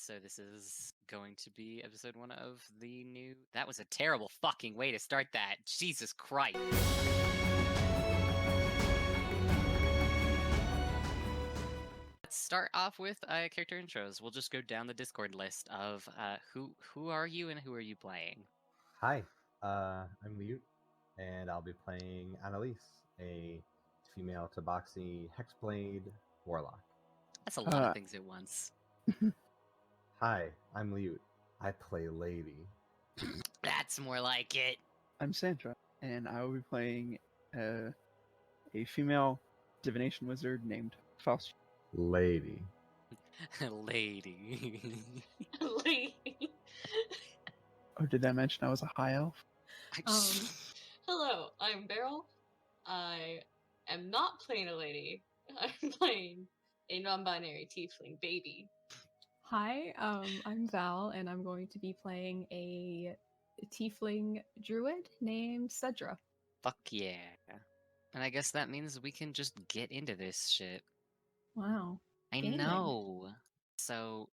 So this is going to be episode 1 of the new... That was a terrible fucking way to start that. Jesus Christ. Let's start off with character intros. We'll just go down the Discord list of who are you and who are you playing? Hi, I'm Mute, and I'll be playing Annalise, a female Tabaxi Hexblade Warlock. That's a lot of things at once. Hi, I'm Mute. I play Lady. That's more like it. I'm Sandra, and I will be playing a female divination wizard named Faust. Lady. Lady. Lady. Oh, did I mention I was a high elf? Hello, I'm Beryl. I am not playing a lady. I'm playing a non-binary tiefling baby. Hi, I'm Val, and I'm going to be playing a tiefling druid named Cedra. Fuck yeah. And I guess that means we can just get into this shit. Wow. I Gaming. know. So,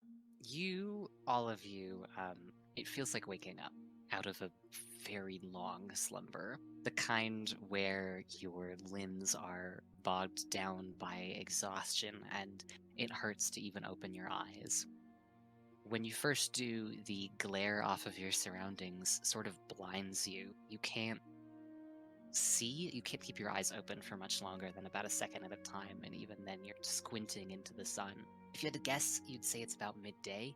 all of you, it feels like waking up out of a very long slumber. The kind where your limbs are bogged down by exhaustion and it hurts to even open your eyes. When you first do, the glare off of your surroundings sort of blinds you. You can't see, you can't keep your eyes open for much longer than about a second at a time, and even then you're squinting into the sun. If you had to guess, you'd say it's about midday,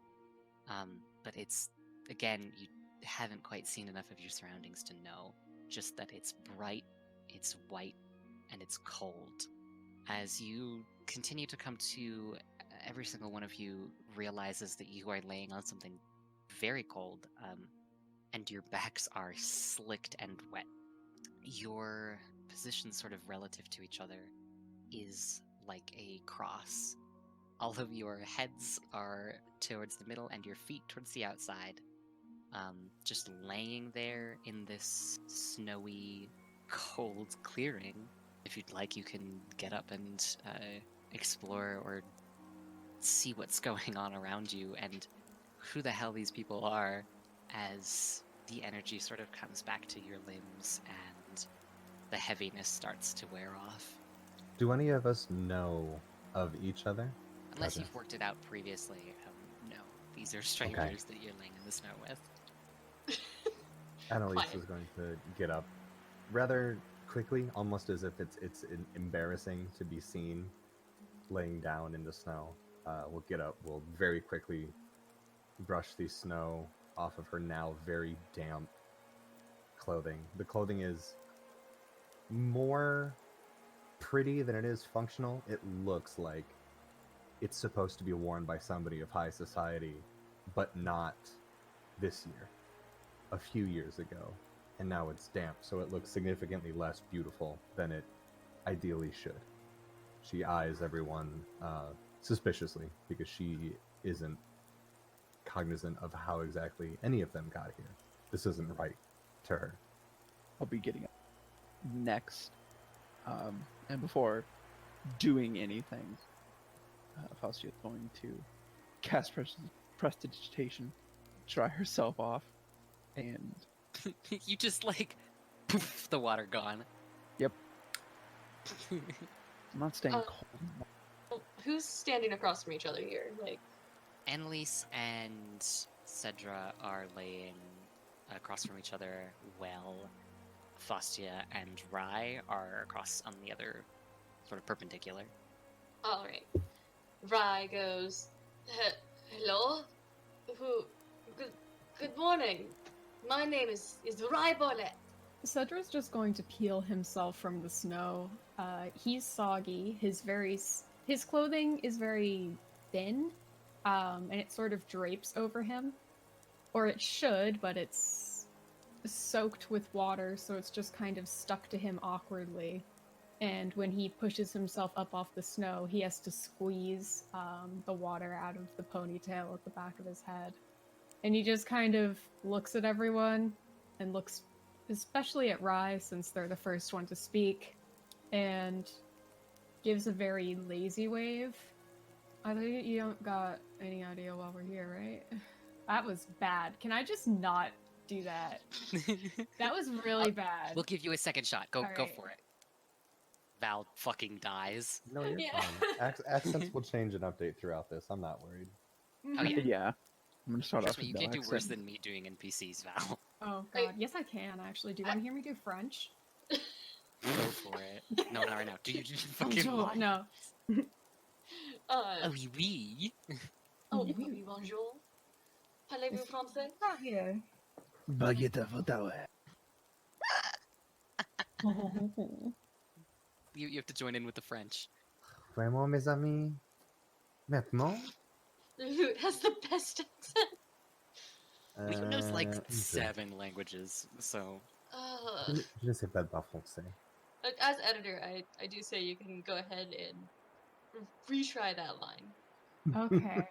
but it's, again, you haven't quite seen enough of your surroundings to know, just that it's bright, it's white, and it's cold. As you continue to come to, every single one of you realizes that you are laying on something very cold, and your backs are slicked and wet. Your position sort of relative to each other is like a cross. All of your heads are towards the middle and your feet towards the outside. Just laying there in this snowy, cold clearing. If you'd like, you can get up and explore or see what's going on around you and who the hell these people are as the energy sort of comes back to your limbs and the heaviness starts to wear off. Do any of us know of each other? Unless you've worked it out previously, no. These are strangers that you're laying in the snow with. Annalise is going to get up rather quickly, almost as if it's embarrassing to be seen laying down in the snow. We'll get up, we'll very quickly brush the snow off of her now very damp clothing. The clothing is more pretty than it is functional. It looks like it's supposed to be worn by somebody of high society, but not this year. A few years ago, and now it's damp, so it looks significantly less beautiful than it ideally should. She eyes everyone suspiciously because she isn't cognizant of how exactly any of them got here. This isn't right to her. I'll be getting up next, and before doing anything, Faust is going to cast prestidigitation, dry herself off, and you just like poof, the water gone. Yep. I'm not staying cold. Who's standing across from each other here? Like, Annalise and Cedra are laying across from each other well. Faustia and Rai are across on the other, sort of perpendicular. all right. Rai goes, hello? Good morning. My name is Rai Bollet. Cedra's just going to peel himself from the snow. He's soggy. His clothing is very thin, and it sort of drapes over him. Or it should, but it's soaked with water, so it's just kind of stuck to him awkwardly. And when he pushes himself up off the snow, he has to squeeze the water out of the ponytail at the back of his head. And he just kind of looks at everyone, and looks especially at Rai, since they're the first one to speak, and gives a very lazy wave, I think you don't got any idea why we're here, right? That was bad. Can I just not do that? That was really bad. We'll give you a second shot. Go Alright. for it. Val fucking dies. No, you're Yeah. fine. Accents will change and update throughout this. I'm not worried. Oh, yeah. Yeah. I'm gonna start Trust off me, you with can't no do worse accent. than me doing NPCs, Val. Oh Wait. god, yes I can actually. Do you want to hear me do French? Go for it. No, not right now. Do you fucking Bonjour. lie? No. Oh, oui. Oh, Oui. oui, bonjour. Parlez-vous français? Not here. Baguette à Ottawa. You have to join in with the French. Vraiment, mes amis? Maintenant? Lude has the best accent. He knows like Je- 7 languages, so Je ne sais pas parler français. As editor, I do say you can go ahead and retry that line. Okay.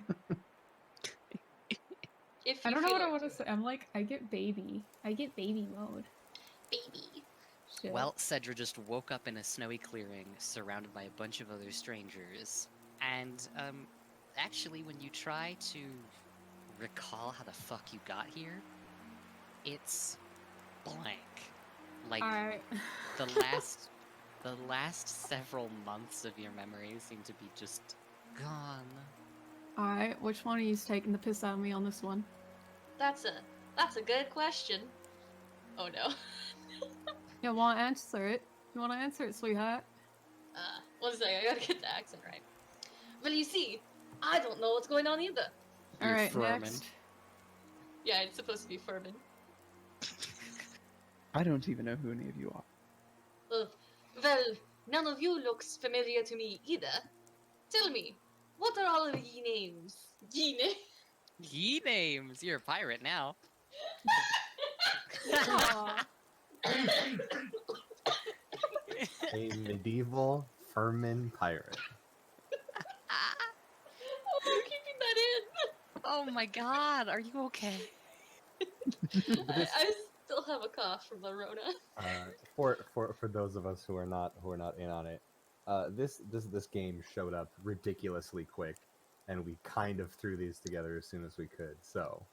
If I you don't know feel what I like want to doing say. I'm like, I get baby. I get baby mode. it. Baby. Shit. well, Cedra just woke up in a snowy clearing, surrounded by a bunch of other strangers. And actually, when you try to recall how the fuck you got here, it's blank. Like Alright. the last several months of your memory seem to be just gone. Alright, which one of you's taking the piss out of me on this one? That's a good question. Oh no. You want to answer it? You want to answer it, sweetheart? One second, I gotta get the accent right. Well, you see, I don't know what's going on either. You're Alright, Furman. next. Yeah, it's supposed to be Furman. I don't even know who any of you are. Well, none of you looks familiar to me either. Tell me, what are all of ye names? Ye names? Ye names! You're a pirate now. Aw. A medieval Furman pirate. Oh, I'm keeping that in. Oh my god, are you okay? I still have a cough from the Rona. For those of us who are not in on it, this game showed up ridiculously quick, and we kind of threw these together as soon as we could. So,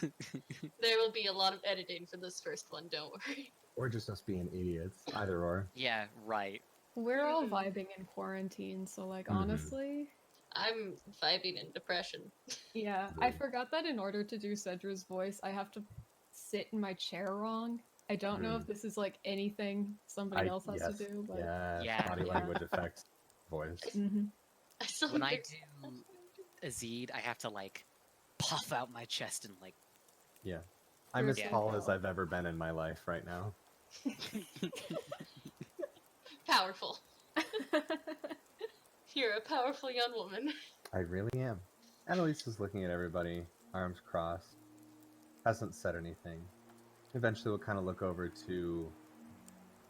There will be a lot of editing for this first one, don't worry. or just us being idiots, either or. Yeah, right. We're all Mhm. vibing in quarantine, so like Mhm. honestly, I'm vibing in depression. yeah. I Yeah. forgot that in order to do Cedra's voice, I have to sit in my chair wrong. I don't know if this is like anything somebody else has yes, to do, but Yeah, body yeah. language effects, voice. Mhm. I still When I think do Azid, I have to like puff out my chest and like Yeah, I'm You're as so tall as tall. I've ever been in my life right now. powerful. You're a powerful young woman. I really am. Annalise is looking at everybody, arms crossed, hasn't said anything. Eventually, we'll kind of look over to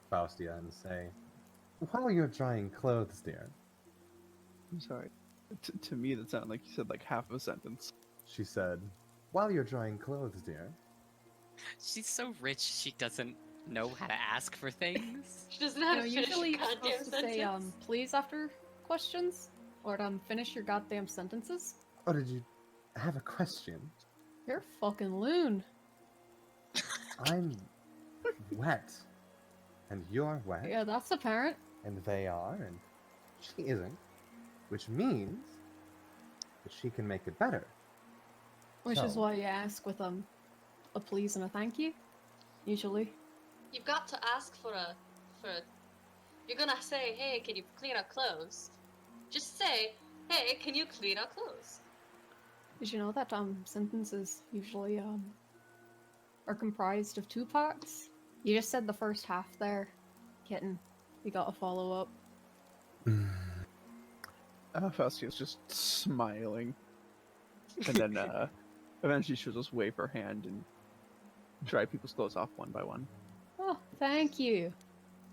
Faustia and say, "While you're drying clothes, dear," I'm sorry. To me, that sounded like you said like half of a sentence. she said, "While you're drying clothes, dear." she's so rich she doesn't know how to ask for things. She doesn't know how You to know, finish usually a you're goddamn supposed to say sentence. please after questions, or finish your goddamn sentences. Oh, did you have a question? You're a fucking loon. I'm wet, and you're wet, Yeah, that's apparent. and they are, and she isn't, which means that she can make it better. Which is So- why you ask with a please and a thank you. Usually. You've got to ask for a. You're gonna say, "Hey, can you clean our clothes?" Just say, "Hey, can you clean our clothes?" Did you know that sentences usually are comprised of two parts? You just said the first half there, kitten. You gotta follow up. Faustia's just smiling, and then eventually she'll just wave her hand and dry people's clothes off one by one. Oh, thank you.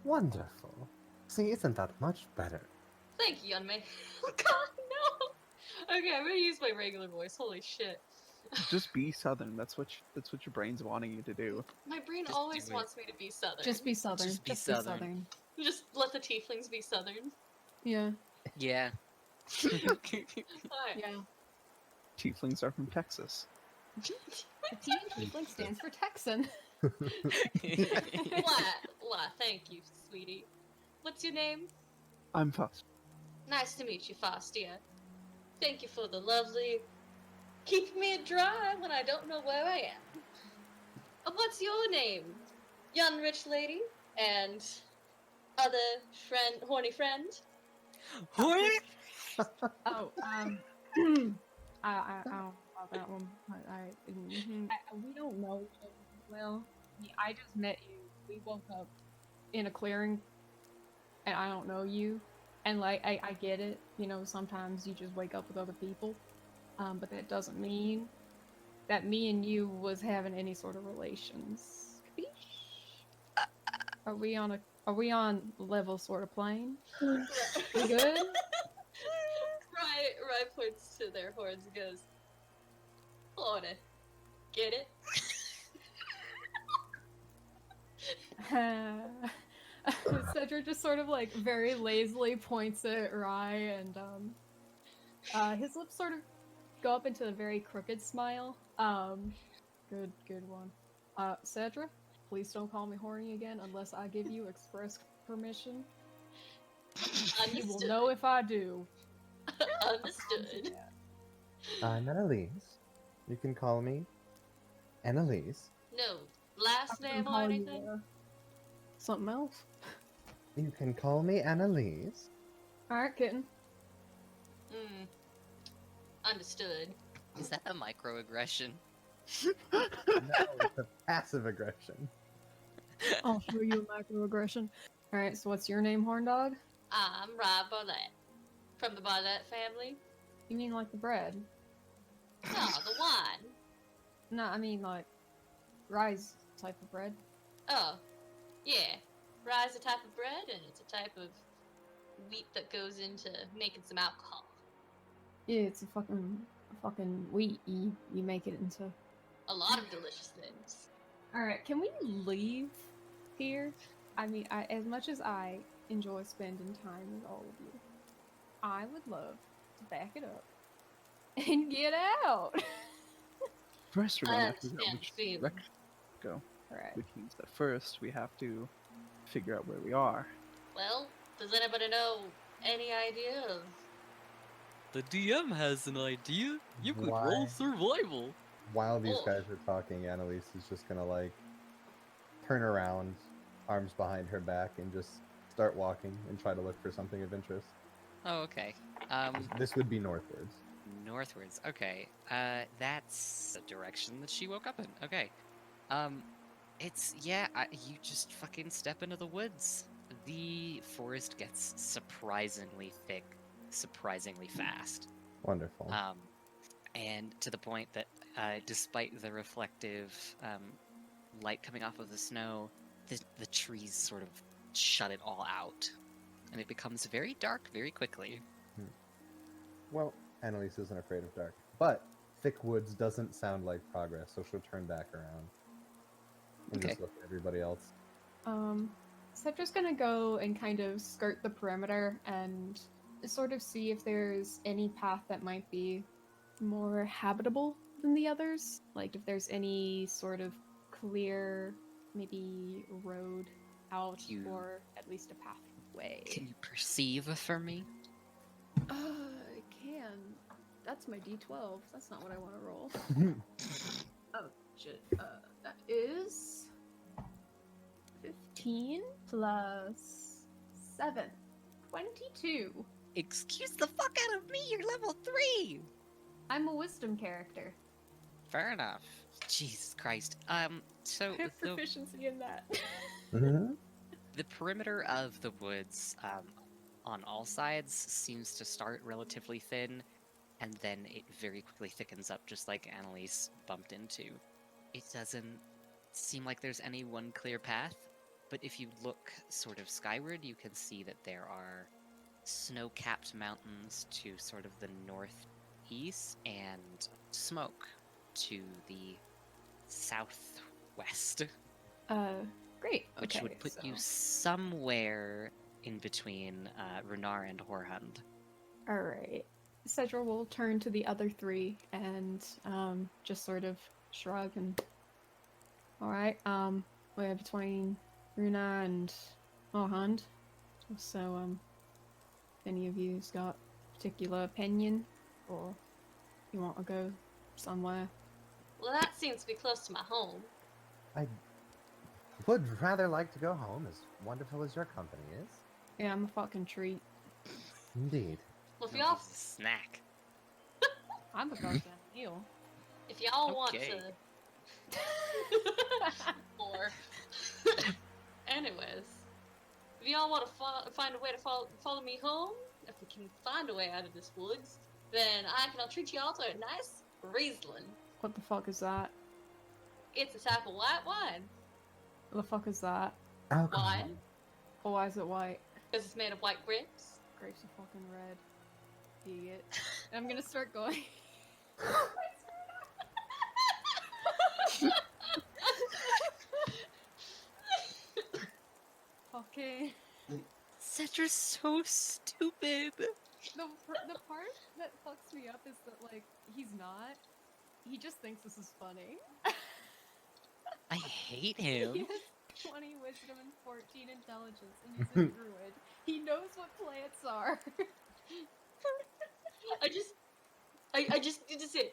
Wonderful. See, isn't that much better? Thank you, young man. Oh God, no. Okay, I'm gonna use my regular voice. Holy shit. Just be southern. That's what your brain's wanting you to do. My brain Just always do it. wants me to be southern. Just be southern. Just be southern. Just let the tieflings be southern. Yeah. Yeah. Alright. Yeah. Tieflings are from Texas. The tiefling stands for Texan. Why, thank you, sweetie. What's your name? I'm Foster. Nice to meet you, Fastia. Thank you for the lovely keeping me dry when I don't know where I am. What's your name, young rich lady and other horny friend? What? Oh, I don't know about that one. We don't know each other well. I just met you. We woke up in a clearing, and I don't know you. And like, I get it. You know, sometimes you just wake up with other people. But that doesn't mean that me and you was having any sort of relations. Capiche? Are we on level sort of plane? We good? Rye points to their horns and goes, Florida, get it? Cedric just sort of like very lazily points at Rye, and his lips sort of go up into a very crooked smile. Good one. Cedric, please don't call me horny again unless I give you express permission. You will know if I do. Understood. I'm Annalise. You can call me Annalise. No, last name or anything? Something else. You can call me Annalise. Alright, kitten. Understood. Is that a microaggression? No, it's a passive aggression. I'll show you a microaggression. Alright, so what's your name, Horn Dog? I'm Rye Barlett. From the Barlett family? You mean like the bread? No, the wine. No, I mean like Rye's type of bread. Oh, yeah. Rye's a type of bread, and it's a type of wheat that goes into making some alcohol. Yeah, it's a fucking wheat. You make it into. A lot of delicious things. Alright, can we leave here? I mean, as much as I enjoy spending time with all of you, I would love to back it up and get out. First, we're I gonna have to understand which the feeling. direction to go, Alright. which means that first we have to figure out where we are. Well, does anybody know any idea of... The DM has an idea. You could Why? roll survival. While these Oh. guys are talking, Annalise is just gonna like turn around, arms behind her back, and just start walking and try to look for something of interest. Oh, okay. This would be northwards. Northwards. Okay. That's the direction that she woke up in. Okay. You just fucking step into the woods. The forest gets surprisingly thick, surprisingly fast. Wonderful. And to the point that, despite the reflective light coming off of the snow, the trees sort of shut it all out, and it becomes very dark very quickly. Well, Annalise isn't afraid of dark, but thick woods doesn't sound like progress, so she'll turn back around and Okay. just look at everybody else. Cedric's gonna go and kind of skirt the perimeter and sort of see if there's any path that might be more habitable than the others. Like if there's any sort of clear, maybe road out, or at least a pathway. Can you perceive for me? I can. That's my D12. That's not what I want to roll. Oh, shit. That is 15 plus 7. 22. Excuse the fuck out of me, you're level 3! I'm a wisdom character. Fair enough. Jesus Christ. So I have proficiency in that. the perimeter of the woods, on all sides seems to start relatively thin, and then it very quickly thickens up, just like Annalise bumped into. It doesn't seem like there's any one clear path, but if you look sort of skyward, you can see that there are snow-capped mountains to sort of the northeast, and smoke to the southwest. Great. Which okay, would put you so- somewhere in between Renar and Horhund. Alright. Cedra will turn to the other three and just sort of shrug and alright, we're between Runa and Mohand. So if any of you's got a particular opinion or you want to go somewhere. Well, that seems to be close to my home. I would rather like to go home, as wonderful as your company is. Yeah, I'm a fucking treat. Indeed. Well, if No, y'all, this is a snack. I'm a goddamn meal. if y'all want Okay. to, or, anyways, if y'all want to find a way to follow me home, if we can find a way out of this woods, then I'll treat y'all to a nice Riesling. What the fuck is that? It's a type of white wine. What the fuck is that? Alcohol. Wine, Oh, why is it white? because it's made of white grapes. Grapes are fucking red. Idiot. And I'm gonna start going. Okay. Cedra's so stupid. The part that fucks me up is that, like, he's not. He just thinks this is funny. I hate He him. has 20 wisdom and 14 intelligence, and he's a druid. He knows what plants are. I just need to say,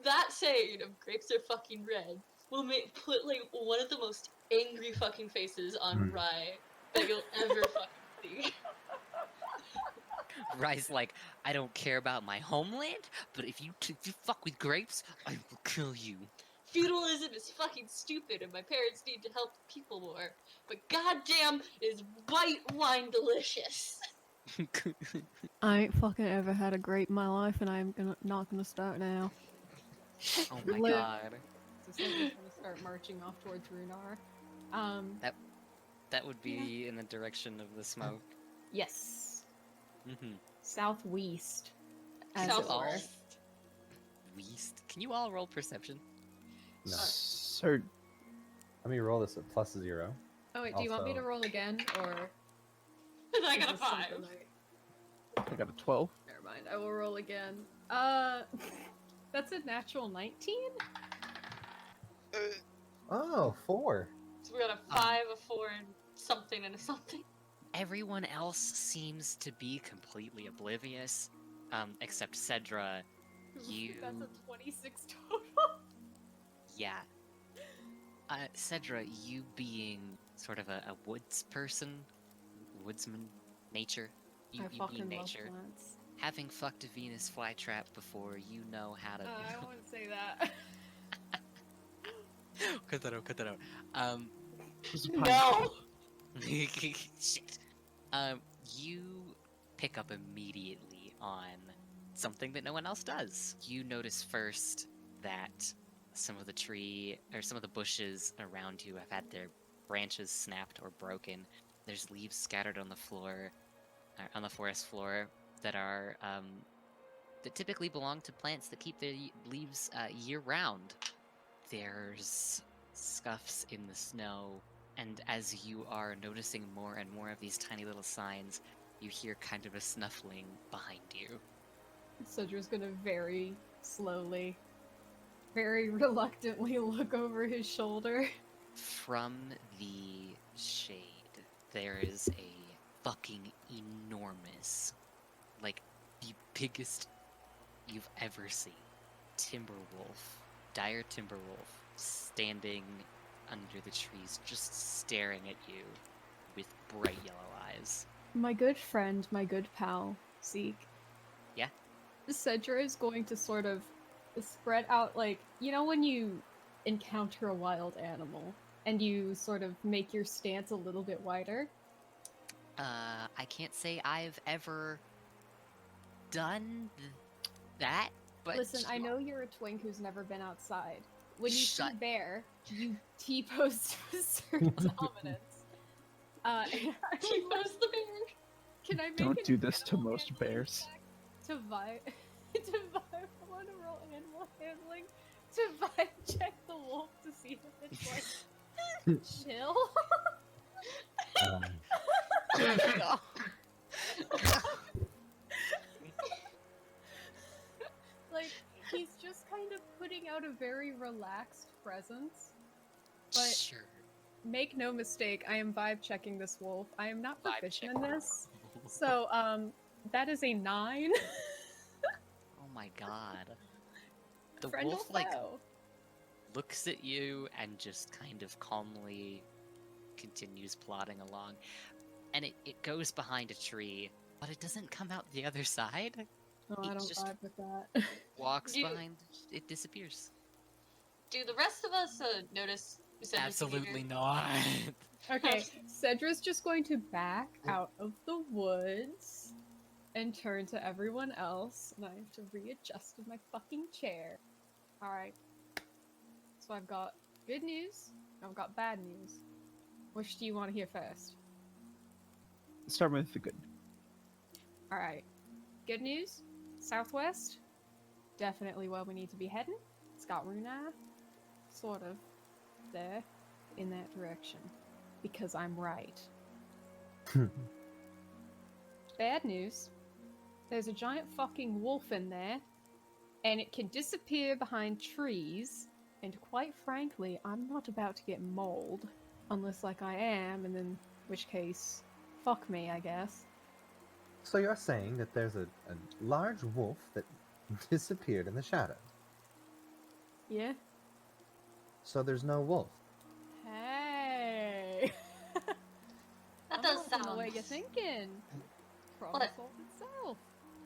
that saying of grapes are fucking red will put like one of the most angry fucking faces on Rye that you'll ever fucking see. Rye's like, I don't care about my homeland, but if you fuck with grapes, I will kill you. Feudalism is fucking stupid and my parents need to help people more. But goddamn is white wine delicious. I ain't fucking ever had a grape in my life, and I'm not gonna start now. Oh my Live. god. So Cedra's gonna start marching off towards Runar. That would be in the direction of the smoke. Yes. Mm-hmm. Southwest. As South- it were. Southwest. West. Can you all roll perception? No. Sir, Let me roll this at +0. Oh wait, do you want me to Also- roll again, or And I is got a this 5. something I got a 12. Never mind, I will roll again. That's a natural 19? Oh, 4. So we got a 5, a 4, and something and a something. Everyone else seems to be completely oblivious, except Cedra. You- That's a 26 total. Yeah. Cedra, you being sort of a woods person, woodsman, nature, you I being fucking love nature, plants. having fucked a Venus flytrap before, you know how to. I wouldn't say that. Cut that out. This is a pun. No! Shit. You pick up immediately on something that no one else does. You notice first that some of the bushes around you have had their branches snapped or broken. There's leaves scattered on the floor, on the forest floor, that are that typically belong to plants that keep their leaves year round. There's scuffs in the snow, and as you are noticing more and more of these tiny little signs, you hear kind of a snuffling behind you. Cedra's gonna very slowly, very reluctantly look over his shoulder. From the shade, there is a fucking enormous, like the biggest you've ever seen, dire timber wolf, standing under the trees, just staring at you with bright yellow eyes. My good friend, my good pal, Zeke. Yeah? Cedra is going to sort of spread out, like, you know when you encounter a wild animal and you sort of make your stance a little bit wider? I can't say I've ever done that, but Listen, I know you're a twink who's never been outside. When you see Shut- bear, you T-pose to a certain dominance. He was the bear. Can I make Don't an do this to animal most handling bears. check To vibe, I want to roll animal handling to vibe check the wolf to see if it's like chill. out a very relaxed presence. But Sure. make no mistake, I am vibe checking this wolf. I am not Vibe proficient check. in this. So, that is a 9. Oh my god. The Friend or wolf, like, foe? looks at you and just kind of calmly continues plodding along. And it goes behind a tree, but it doesn't come out the other side. No, I It don't just vibe with that. walks You- behind, it disappears. Do the rest of us notice Cedra's Absolutely behavior? not. Okay, Cedra's just going to back out of the woods and turn to everyone else, and I have to readjust in my fucking chair. Alright. So I've got good news, and I've got bad news. Which do you want to hear first? Start with the good. Alright. Good news, southwest. Definitely where we need to be heading. It's got Runa, sort of, there, in that direction. Because I'm right. Bad news. There's a giant fucking wolf in there, and it can disappear behind trees, and quite frankly, I'm not about to get mauled. Unless, like, I am, and in which case, fuck me, I guess. So you're saying that there's a large wolf that disappeared in the shadow. Yeah? So there's no wolf. Hey! That I'm does liking the sound. way you're thinking. Problem What? solved itself.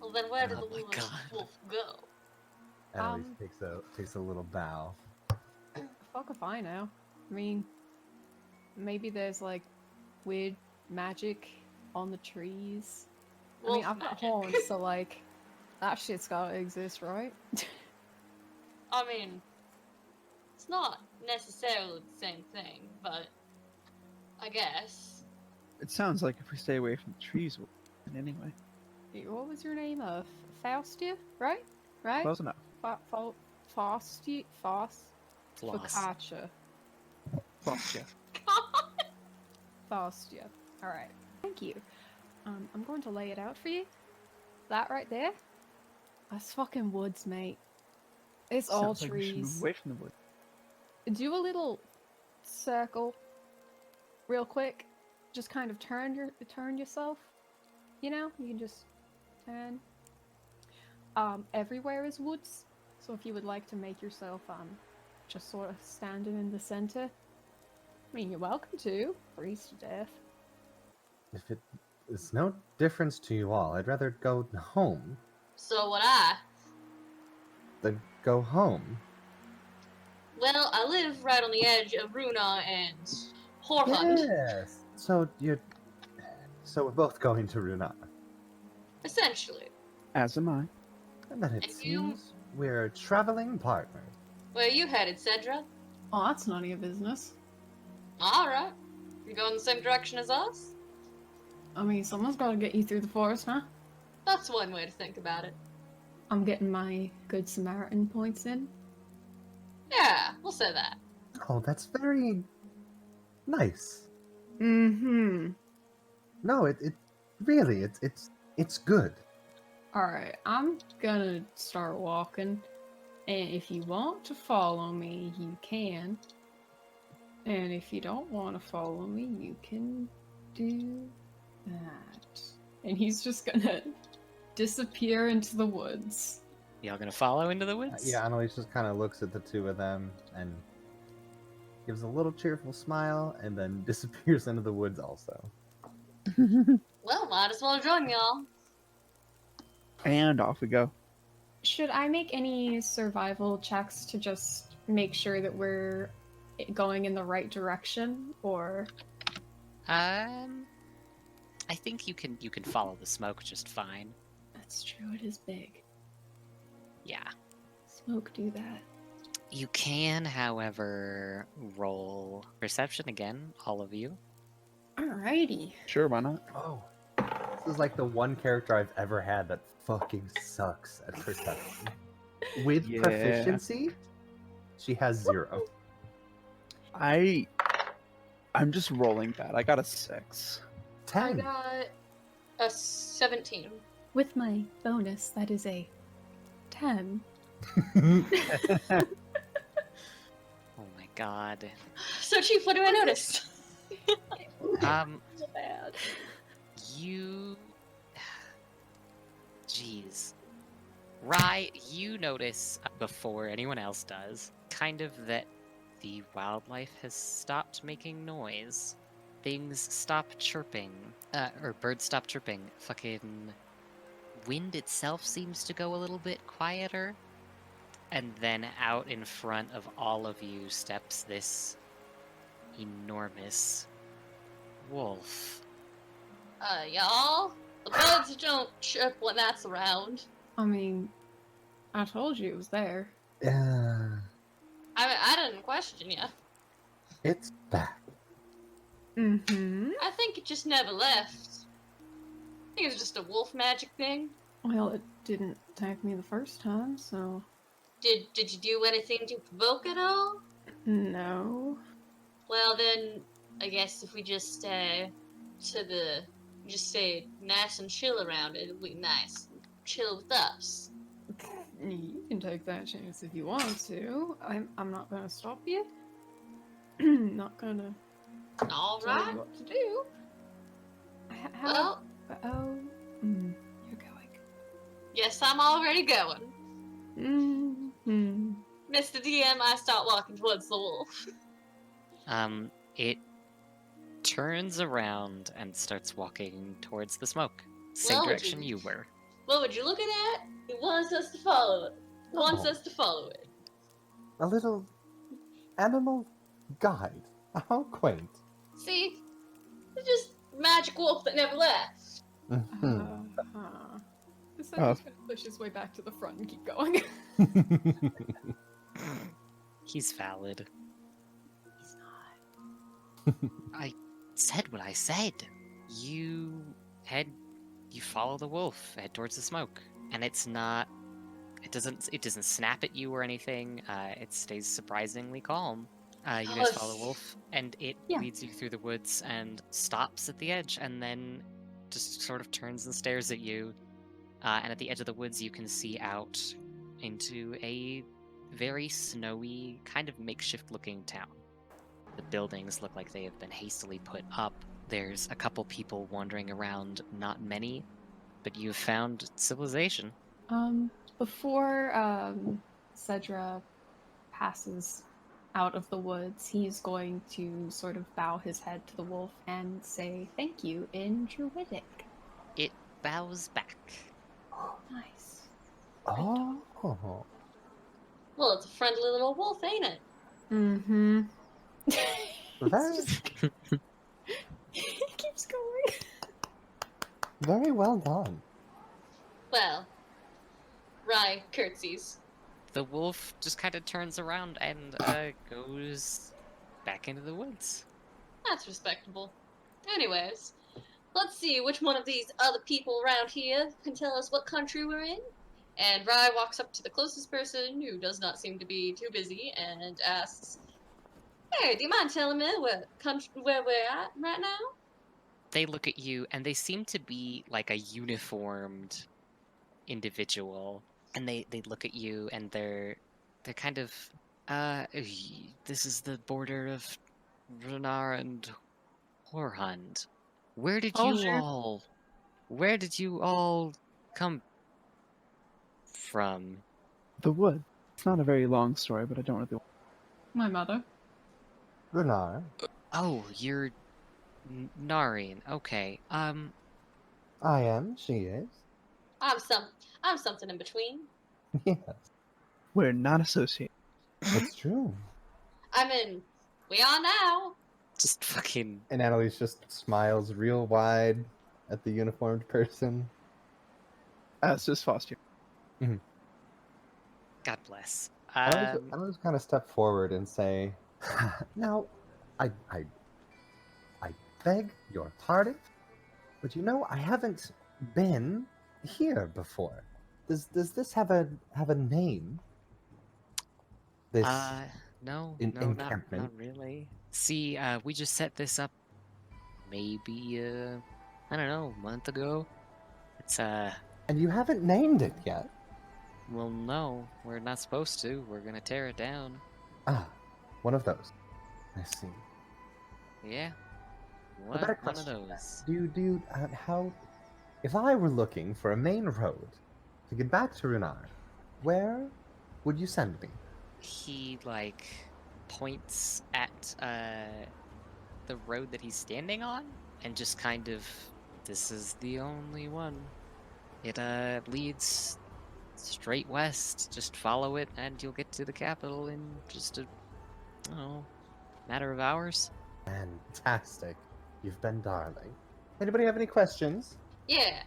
Well, then where did Oh the my wolf, God. wolf go? Annalise Um, takes a little bow. Fuck if I know. I mean, maybe there's like weird magic on the trees. I mean, Wolf I've got magic. horns, so like that shit's gotta exist, right? I mean, it's not necessarily the same thing, but I guess. It sounds like if we stay away from the trees, we'll win anyway. What was your name? Faustia, right? Right? Close enough. Faustia, Floss. Focaccia, Close, yeah. Faustia. All right. Thank you. I'm going to lay it out for you. That right there. That's fucking woods, mate. It's all Sounds like we should move trees. away from the wood. Do a little circle real quick. Just kind of turn yourself. You know, you can just turn. Everywhere is woods. So if you would like to make yourself just sort of standing in the center, I mean, you're welcome to. Freeze to death. If it's no difference to you all, I'd rather go home So would I. than go home. Well, I live right on the edge of Runa and Horhund, Yes. So we're both going to Runa. essentially. As am I. And then it And you- seems we're traveling partners. Where are you headed, Cedra? Oh, that's none of your business. Alright. You going the same direction as us? I mean, someone's got to get you through the forest, huh? That's one way to think about it. I'm getting my Good Samaritan points in. Yeah, we'll say that. Oh, that's very nice. Mm-hmm. No, it really it's good. Alright, I'm gonna start walking. And if you want to follow me, you can. And if you don't want to follow me, you can do that. And he's just gonna disappear into the woods. Y'all gonna follow into the woods? Yeah, Annalise just kind of looks at the two of them and gives a little cheerful smile and then disappears into the woods also. Well, might as well join y'all. And off we go. Should I make any survival checks to just make sure that we're going in the right direction, or I think you can follow the smoke just fine. that's true, it is big. Yeah. Smoke do that. You can, however, roll perception again, all of you. Alrighty. Sure, why not? Oh, this is like the one character I've ever had that fucking sucks at perception. With Yeah. proficiency, she has 0. I'm just rolling bad. I got a 6. I 10. got a 17. With my bonus, that is a 10. God. So, Chief, what do I notice? So bad. You. Jeez. Rye, you notice before anyone else does, kind of that the wildlife has stopped making noise. Things stop chirping, or birds stop chirping. Fucking wind itself seems to go a little bit quieter. And then out in front of all of you steps this enormous wolf. Y'all, the birds don't chirp when that's around. I mean, I told you it was there. Yeah, I didn't question you. it's back. Mm-hmm. I think it just never left. I think it was just a wolf magic thing. Well, it didn't attack me the first time, so Did you do anything to provoke it all? no. Well then, I guess if we just stay nice and chill around it, it'll be nice. Chill with us. You can take that chance if you want to. I'm not gonna stop you. Not gonna tell Alright. you what to do. How? Well, Oh, you're going. yes, I'm already going. Mm-hmm. Mr. DM, I start walking towards the wolf. It turns around and starts walking towards the smoke. Same Well, direction you were. What would you looking at? He wants us to follow it. Wants Oh. us to follow it. A little animal guide. How quaint. See? It's just magic wolf that never left. Mhm. The Cedric's gonna push his way back to the front and keep going. He's valid. He's not. I said what I said. You follow the wolf, head towards the smoke. And it doesn't snap at you or anything. It stays surprisingly calm. You guys follow the wolf, and it Yeah. leads you through the woods and stops at the edge, and then just sort of turns and stares at you. And at the edge of the woods, you can see out into a very snowy, kind of makeshift-looking town. The buildings look like they have been hastily put up. There's a couple people wandering around, not many, but you've found civilization. Before Cedra passes out of the woods, he's going to sort of bow his head to the wolf and say thank you in Druidic. It bows back. Nice. Oh. Well, it's a friendly little wolf, ain't it? Mm-hmm. Very, He keeps going. very well done. Well, Rye curtsies. The wolf just kind of turns around and goes back into the woods. That's respectable. Anyways, let's see which one of these other people around here can tell us what country we're in. And Rye walks up to the closest person, who does not seem to be too busy, and asks, "Hey, do you mind telling me where we're at right now?" They look at you and they seem to be like a uniformed individual. And they look at you and they're kind of, this is the border of Renar and Horhund. Where did you all come from? The wood. It's not a very long story, but I don't really. My mother. Runar. Oh, you're Nareen. Okay. I am. She is. I'm something in between. Yes, We're not associated. it's true. I mean, we are now. Just fucking. And Annalise just smiles real wide at the uniformed person. It's just Foster. God bless. Annalise kind of step forward and say, "Now, I beg your pardon, but you know I haven't been here before. Does this have a name? This No, in- not encampment? really. See, we just set this up maybe, I don't know, a month ago. It's, and you haven't named it yet. well, no, we're not supposed to. We're gonna tear it down. Ah, One of those. I see. Yeah. A One, better one of question. those. How, if I were looking for a main road to get back to Runar, where would you send me? He, like, points at the road that he's standing on and just kind of, this is the only one. It leads straight west. Just follow it and you'll get to the capital in just a, I don't know, matter of hours. Fantastic. You've been darling. Anybody have any questions? Yeah.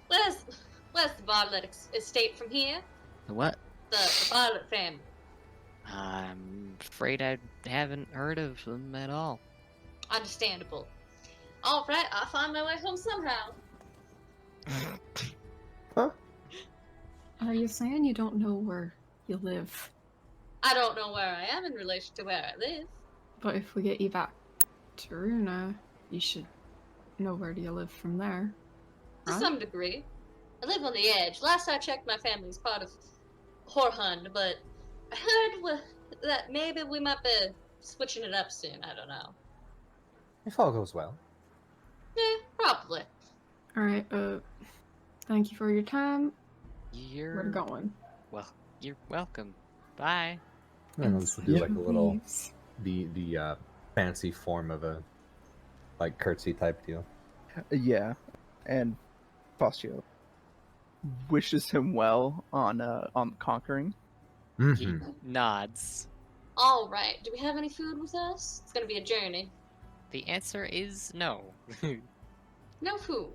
Where's the Bartlett estate from here? The what? The Bartlett family. I'm afraid I haven't heard of them at all. Understandable. All right, I'll find my way home somehow. Huh? Are you saying you don't know where you live? I don't know where I am in relation to where I live. But if we get you back to Runa, you should know where do you live from there. To Right? some degree. I live on the edge. Last I checked, my family's part of Horhund, but I heard that maybe we might be switching it up soon. I don't know. If all goes well. Yeah, probably. Alright, thank you for your time. You're We're going. well. You're welcome. Bye. And I'll just do like a little leaves. the fancy form of a like curtsy type deal. Yeah, and Faustio wishes him well on conquering. He Mm-hmm. nods. All right. Do we have any food with us? It's gonna be a journey. The answer is no. No food.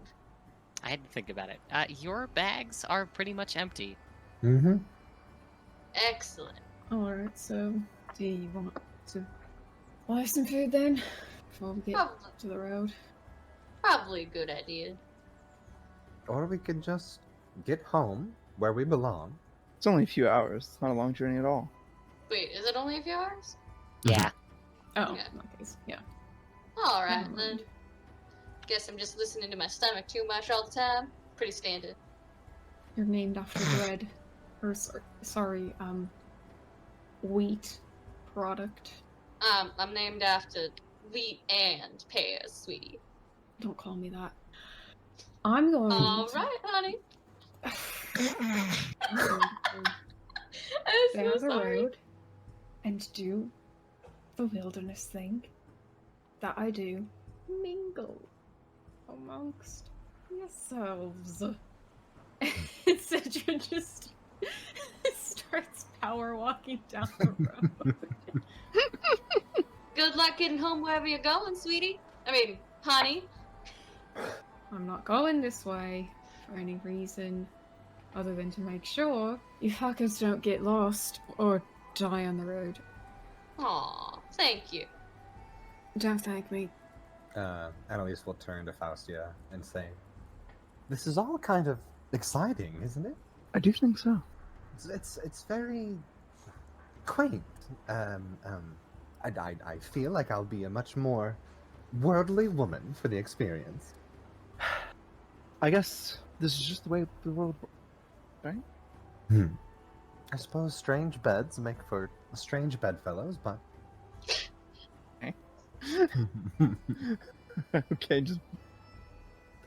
I had to think about it. Your bags are pretty much empty. Mm-hmm. Excellent. Alright, so do you want to buy some food then? Before we get Probably, to the road? probably a good idea. Or we could just get home where we belong. It's only a few hours. It's not a long journey at all. Wait, is it only a few hours? Yeah. Oh, Yeah. in that case, yeah. All right Never then. mind. Guess I'm just listening to my stomach too much all the time. Pretty standard. You're named after bread. Or, sorry, wheat product. I'm named after wheat and pears, sweetie. Don't call me that. I'm going All to right, honey. I'm going to I'm stay on so the sorry. road and do the wilderness thing that I do. Mingle amongst yourselves. And Cedra just starts power walking down the road. Good luck getting home wherever you're going, sweetie. I mean, honey. I'm not going this way for any reason other than to make sure you fuckers don't get lost or die on the road. Aw, thank you. Don't thank me. Annalise will turn to Faustia and say, "This is all kind of exciting, isn't it? I do think so. It's very quaint. I feel like I'll be a much more worldly woman for the experience." I guess this is just the way the world works. I suppose strange beds make for strange bedfellows, but Okay, just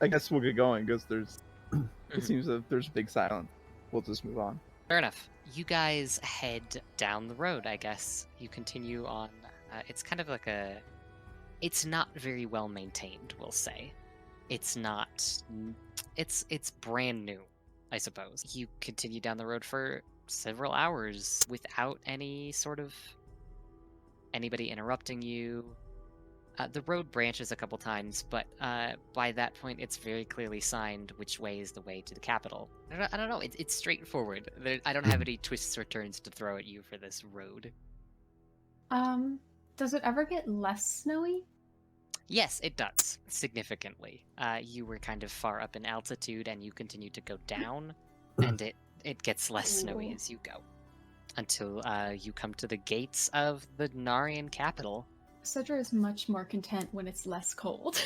I guess we'll get going because it seems that there's big silence. We'll just move on. Fair enough. You guys head down the road, I guess. You continue on. It's kind of like a. It's not very well maintained, we'll say. It's not. It's brand new, I suppose. You continue down the road for several hours without any sort of anybody interrupting you. The road branches a couple times, but by that point, it's very clearly signed which way is the way to the capital. I don't know. It's straightforward. I don't have any twists or turns to throw at you for this road. Does it ever get less snowy? Yes, it does, significantly. You were kind of far up in altitude, and you continue to go down, and it gets less snowy Ooh. as you go. Until you come to the gates of the Narian capital. Cedra is much more content when it's less cold.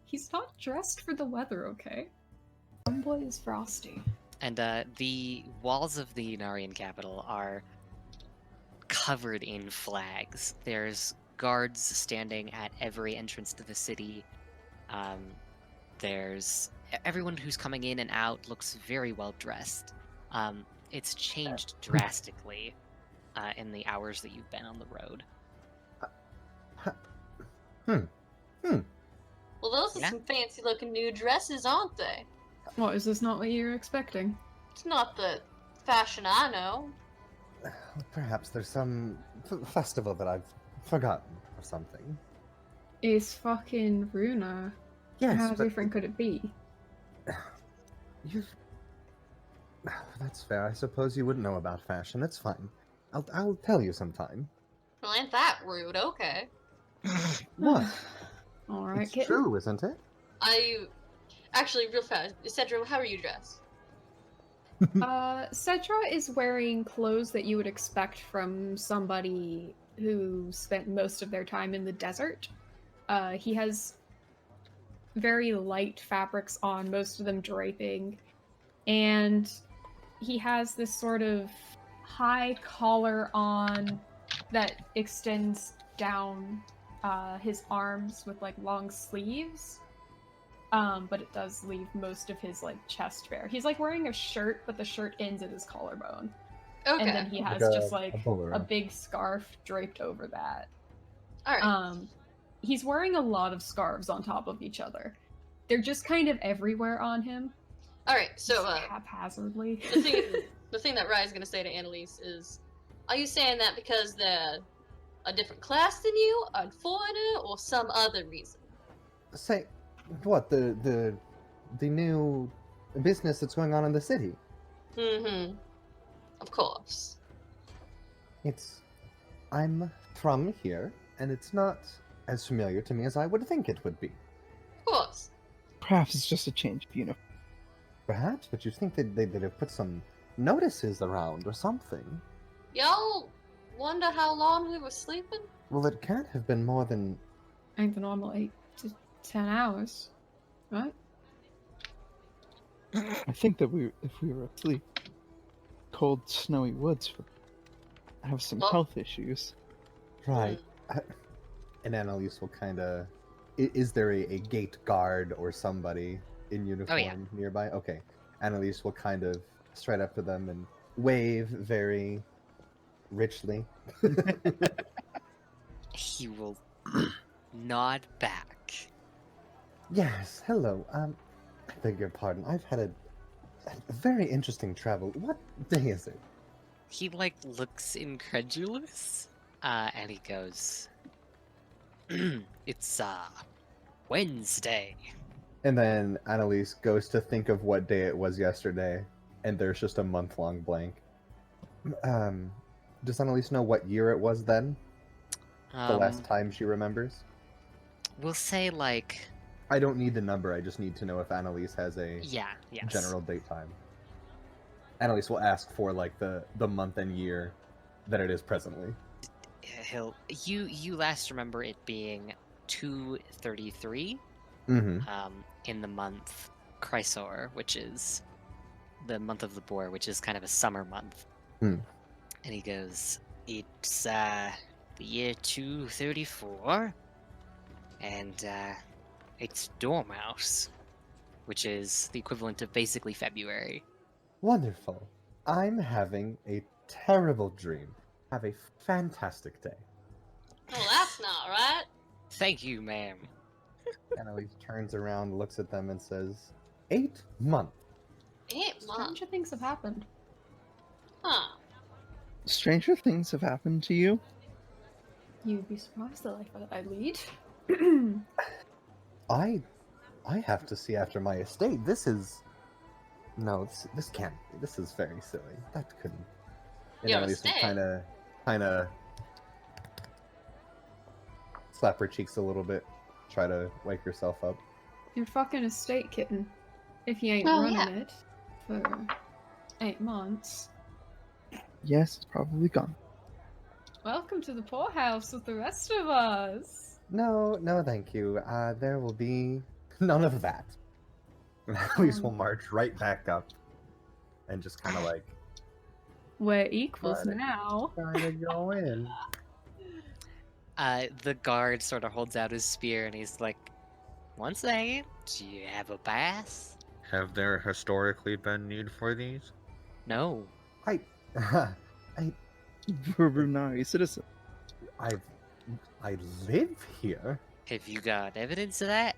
He's not dressed for the weather, okay? Homeboy is frosty. And the walls of the Narian capital are covered in flags. There's guards standing at every entrance to the city. There's everyone who's coming in and out looks very well dressed. It's changed drastically in the hours that you've been on the road. Well, those are Yeah. some fancy looking new dresses, aren't they? What, is this not what you were expecting? It's not the fashion I know. Perhaps there's some festival that I've forgotten or something. It's fucking Runa. Yes, How but different could it be? you. That's fair. I suppose you wouldn't know about fashion. That's fine. I'll tell you sometime. Well, ain't that rude? Okay. What? Alright, It's kitten. true, isn't it? Actually, real fast, Cedra, how are you dressed? Cedra is wearing clothes that you would expect from somebody who spent most of their time in the desert. He has very light fabrics on, most of them draping, and he has this sort of high collar on that extends down his arms with like long sleeves. But it does leave most of his like chest bare. He's like wearing a shirt, but the shirt ends at his collarbone. Okay. And then he has Like just like a bolero. a big scarf draped over that. Alright. He's wearing a lot of scarves on top of each other. They're just kind of everywhere on him. Alright, so, just haphazardly. the thing that Rye's gonna say to Annalise is, are you saying that because they're a different class than you, a foreigner, or some other reason? Say, what the new business that's going on in the city? Mm-hmm. Of course. I'm from here, and it's not as familiar to me as I would think it would be. Of course. Perhaps it's just a change of uniform. Perhaps, but you'd think they'd have put some notices around or something. Y'all wonder how long we were sleeping? Well, it can't have been more than... I think the normal 8 to 10 hours, right? I think that if we were asleep, cold, snowy woods would have some Well- health issues. Right. And Annalise will kind of... Is there a gate guard or somebody in uniform nearby? Okay. Annalise will kind of stride up to them and wave very richly. He will nod back. Yes, hello. I beg your pardon. I've had a very interesting travel. What day is it? He like looks incredulous, and he goes, "It's Wednesday." And then Annalise goes to think of what day it was yesterday, and there's just a month-long blank. Does Annalise know what year it was then? The last time she remembers? We'll say like, I don't need the number, I just need to know if Annalise has a yes. general date time. Annalise will ask for like the month and year that it is presently. You last remember it being 2:33 Mm-hmm. in the month Chrysor, which is the month of the boar, which is kind of a summer month. Hmm. And he goes, "It's the year 234, and it's Dormouse, which is the equivalent of basically February." Wonderful. I'm having a terrible dream. Have a fantastic day. Well, that's not right. Thank you, ma'am. Annalise turns around, looks at them, and says, 8 months. 8 months. Stranger things have happened. Huh. Stranger things have happened to you? You'd be surprised the life that I lead. I have to see after my estate. This is... No, this can't be. This is very silly. That couldn't... And Your Annalise will estate? kind of slap her cheeks a little bit, try to wake herself up. Your fucking estate, kitten. If you ain't Oh, running yeah. it for 8 months. Yes, it's probably gone. Welcome to the poorhouse with the rest of us. No, thank you. There will be none of that. And Annalise will march right back up and just kind of like We're equals Right. now. Trying to go in. The guard sort of holds out his spear and he's like, "One second, do you have a pass?" Have there historically been need for these? No. I, We're nice citizen. I live here. Have you got evidence of that?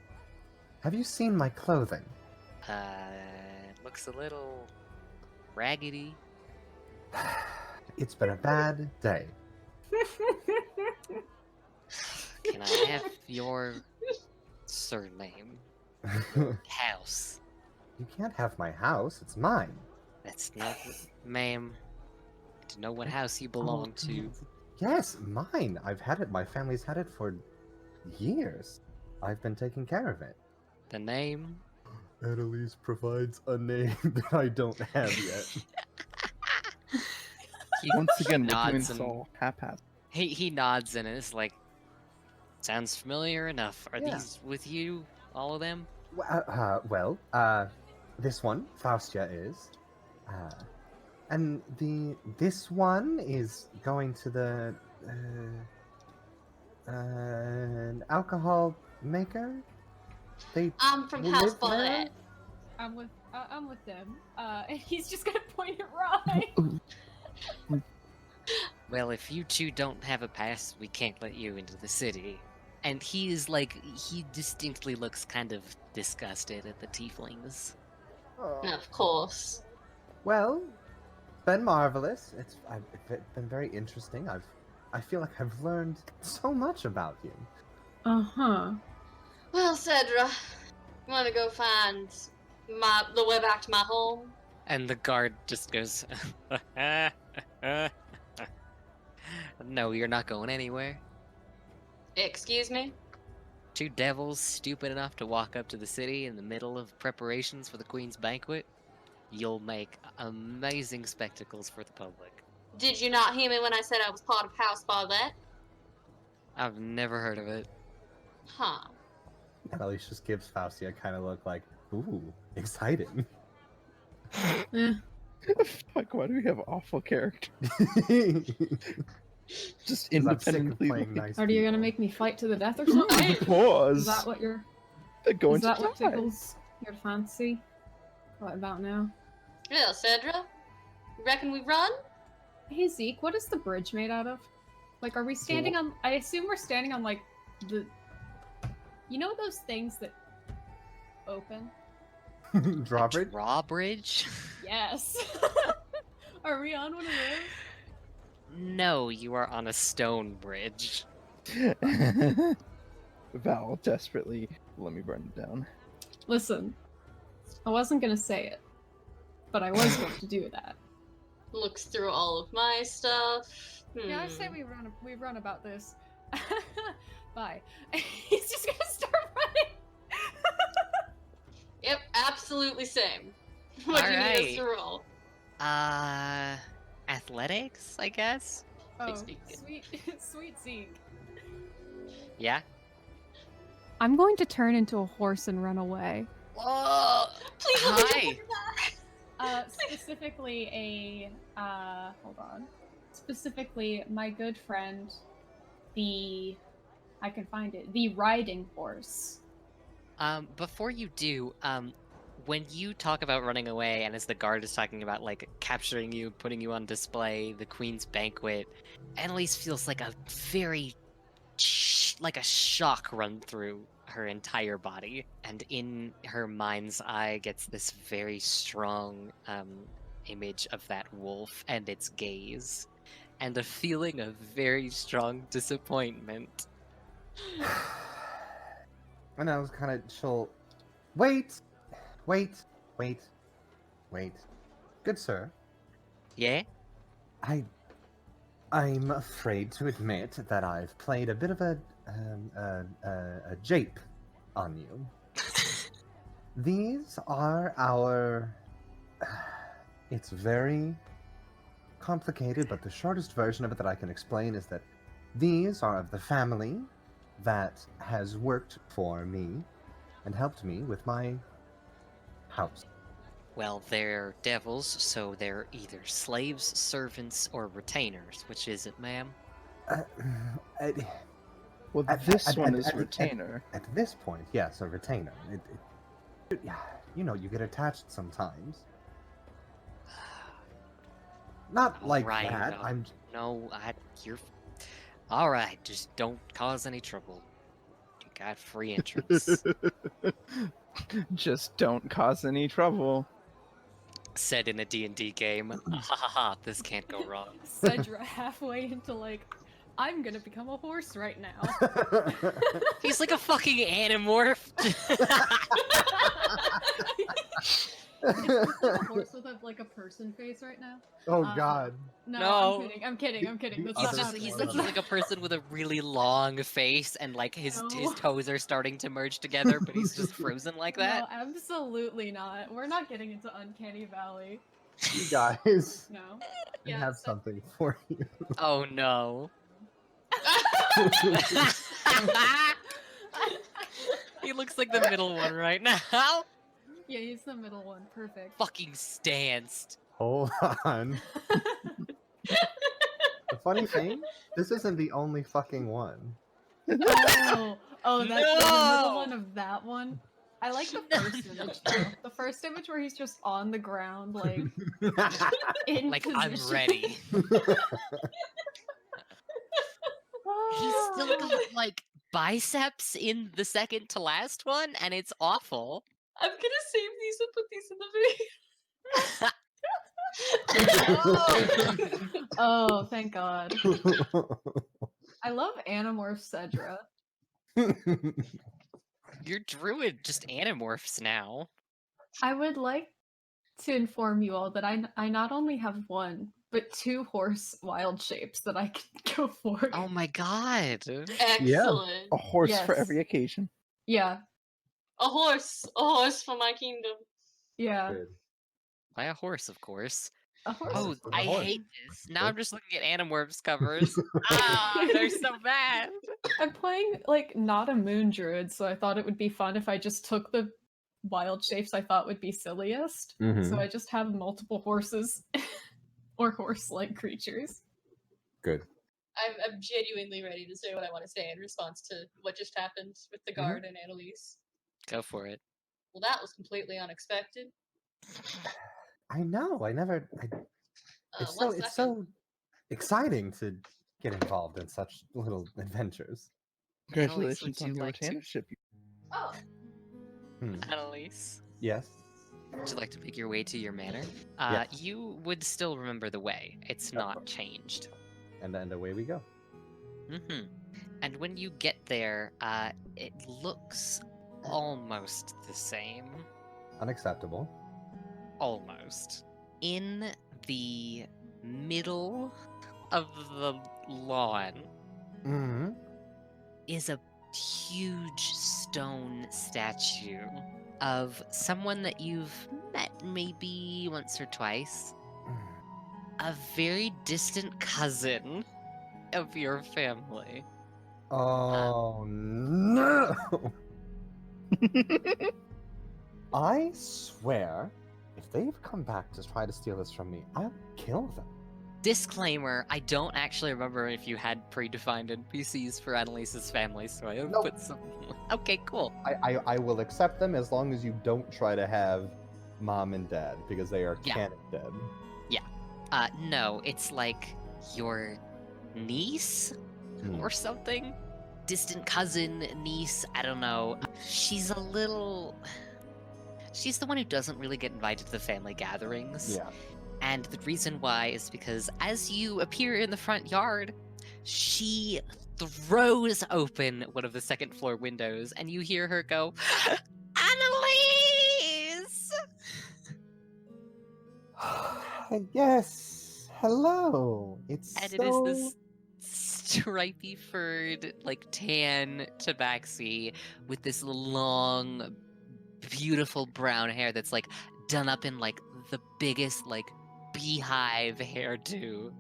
Have you seen my clothing? Looks a little raggedy. It's been a bad day. Can I have your surname? House. You can't have my house. It's mine. That's not, ma'am. To know what house you belong to. Yes, mine. I've had it. My family's had it for years. I've been taking care of it. The name? Annalise provides a name that I don't have yet. He Once again, we're doing nods this and all haphazard. he nods and is like, sounds familiar enough. Are Yeah. these with you? All of them? This one, Faustia, is. And this one is going to the an alcohol maker. They I'm from live House there? Paulette. I'm with them. And he's just gonna point at Rye. Well, if you two don't have a pass, we can't let you into the city. And he is like, he distinctly looks kind of disgusted at the tieflings. Of course. Well, it's been marvelous. It's been very interesting. I feel like I've learned so much about you. Uh-huh. Well, Cedra, you want to go find the way back to my home? And the guard just goes, no, you're not going anywhere. Excuse me? Two devils stupid enough to walk up to the city in the middle of preparations for the Queen's banquet. You'll make amazing spectacles for the public. Did you not hear me when I said I was part of House Paulette? I've never heard of it. Huh. Annalise just gives Faustia a kind of look like, ooh, exciting. Eh. Fuck, why do we have awful characters? Just 'Cause I'm sick of independently playing nice Are you gonna people. make me fight to the death or something? Is Pause. that what you're? Going Is that to what die. tickles your fancy? What about now? Well, Cedra, you reckon we run? Hey Zeke, what is the bridge made out of? Like, are we standing on? I assume we're standing on like the. You know those things that open? Drawbridge? Drawbridge? Yes. Are we on one of those? No, you are on a stone bridge. Val desperately, let me burn it down. Listen, I wasn't gonna say it, but I was going to do that. Looks through all of my stuff. Yeah, I say we run about this. Bye. He's just gonna start running. Yep, absolutely same. What do you need us Alright. to roll? Athletics, I guess? Oh, Speak it. sweet Zeke. Yeah? I'm going to turn into a horse and run away. Whoa! Please let me Hi! jump back. Specifically hold on. Specifically, my good friend, I can find it, the riding horse. Before you do, when you talk about running away, and as the guard is talking about, like, capturing you, putting you on display, the Queen's banquet, Annalise feels like a very, like a shock run through her entire body, and in her mind's eye gets this very strong, image of that wolf and its gaze, and a feeling of very strong disappointment. And I was kind of she'll wait. Good sir, Yeah? I'm afraid to admit that I've played a bit of a jape on you. These are our. It's very complicated, but the shortest version of it that I can explain is that these are of the family that has worked for me and helped me with my house. Well, they're devils, so they're either slaves, servants, or retainers. Which is it, ma'am? Uh, at, Well, at- this at- one at- is at- retainer. at this point, yes, a retainer. Yeah, you get attached sometimes. Not like Alright, that. no, you're... Alright, just don't cause any trouble. You got free entrance. Just don't cause any trouble. Said in a D&D game. Ha ha ha, this can't go wrong. Cedra halfway into like, I'm gonna become a horse right now. He's like a fucking animorph. Is this like a horse with a person face right now? Oh God. No, No. I'm kidding. That's He's not just happening. he's like a person with a really long face and like his No. toes are starting to merge together, but he's just frozen like that. No, absolutely not. We're not getting into Uncanny Valley. You guys, No. I Yeah, have so- something for you. Oh no. He looks like the middle one right now. Yeah, he's the middle one. Perfect. Fucking stanced. Hold on. The funny thing, this isn't the only fucking one. Oh, that's the No! middle one of that one. I like the first image though. The first image where he's just on the ground, like in Like position. I'm ready. He's still got like biceps in the second to last one, and it's awful. I'm gonna save these and put these in the video. Oh, thank God. I love Animorph Cedra. Your druid just animorphs now. I would like to inform you all that I not only have one, but two horse wild shapes that I can go for. Oh my god. Excellent. A horse for Yes. every occasion. Yeah, A horse for my kingdom. yeah. Good. By a horse, of course. A horse. Oh, Horse with a I horse. hate this. Now I'm just looking at Animorphs covers. Ah, they're so bad. I'm playing like not a moon druid, so I thought it would be fun if I just took the wild shapes I thought would be silliest. Mhm. So I just have multiple horses or horse-like creatures. Good. I'm genuinely ready to say what I want to say in response to what just happened with the guard and Annalise. Go for it. Well, that was completely unexpected. I know. It's One it's second. so exciting to get involved in such little adventures. Congratulations would on you your like to? retainership. Oh, Hmm. Annalise, Yes. would you like to make your way to your manor? Yes. You would still remember the way. It's Of not course. changed. And away we go. Mm-hmm. And when you get there, it looks almost the same. Unacceptable. Almost. In the middle of the lawn Mm-hmm. is a huge stone statue of someone that you've met maybe once or twice. A very distant cousin of your family. Oh no! I swear, if they've come back to try to steal this from me, I'll kill them. Disclaimer, I don't actually remember if you had predefined NPCs for Annalise's family, so I have Nope. put some... Okay, cool. I will accept them as long as you don't try to have mom and dad, because they are Yeah. canon dead. No, it's like your niece Hmm. or something? Distant cousin, niece, I don't know. She's a little... She's the one who doesn't really get invited to the family gatherings. Yeah. And the reason why is because as you appear in the front yard, she throws open one of the second floor windows and you hear her go, Annalise! Yes. Hello. It's And it is this stripy furred, like tan tabaxi with this long, beautiful brown hair that's like done up in like the biggest like beehive hairdo.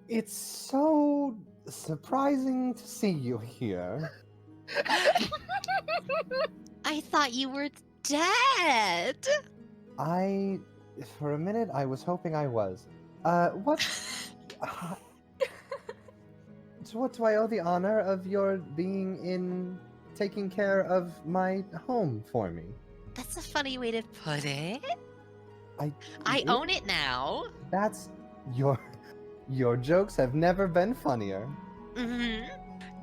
It's so surprising to see you here. I thought you were dead. I For a minute, I was hoping I was. What? To what do I owe the honor of your being in taking care of my home for me? That's a funny way to put it. I Really? own it now. That's your jokes have never been funnier. Mm-hmm.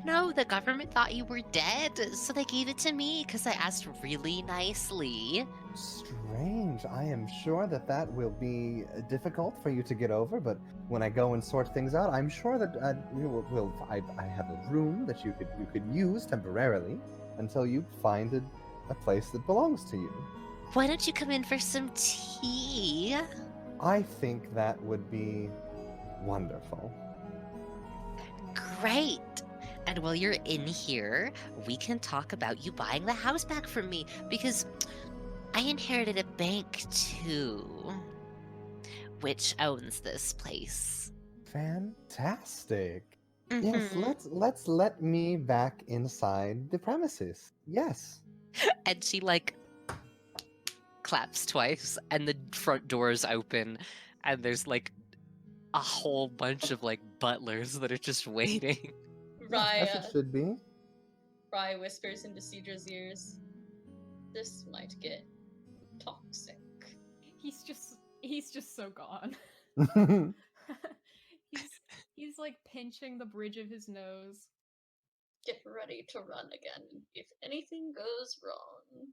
No, the government thought you were dead, so they gave it to me because I asked really nicely. Strange. I am sure that will be difficult for you to get over, but when I go and sort things out, I'm sure that I have a room that you could use temporarily until you find a place that belongs to you. Why don't you come in for some tea? I think that would be wonderful. Great. And while you're in here, we can talk about you buying the house back from me because I inherited a bank too, which owns this place. Fantastic. Mm-hmm. Yes, let's let me back inside the premises. Yes. And she like claps twice, and the front doors open, and there's like a whole bunch of like butlers that are just waiting. As it should be. Rye whispers into Cedra's ears. This might get toxic. He's just so gone. he's like pinching the bridge of his nose. Get ready to run again if anything goes wrong.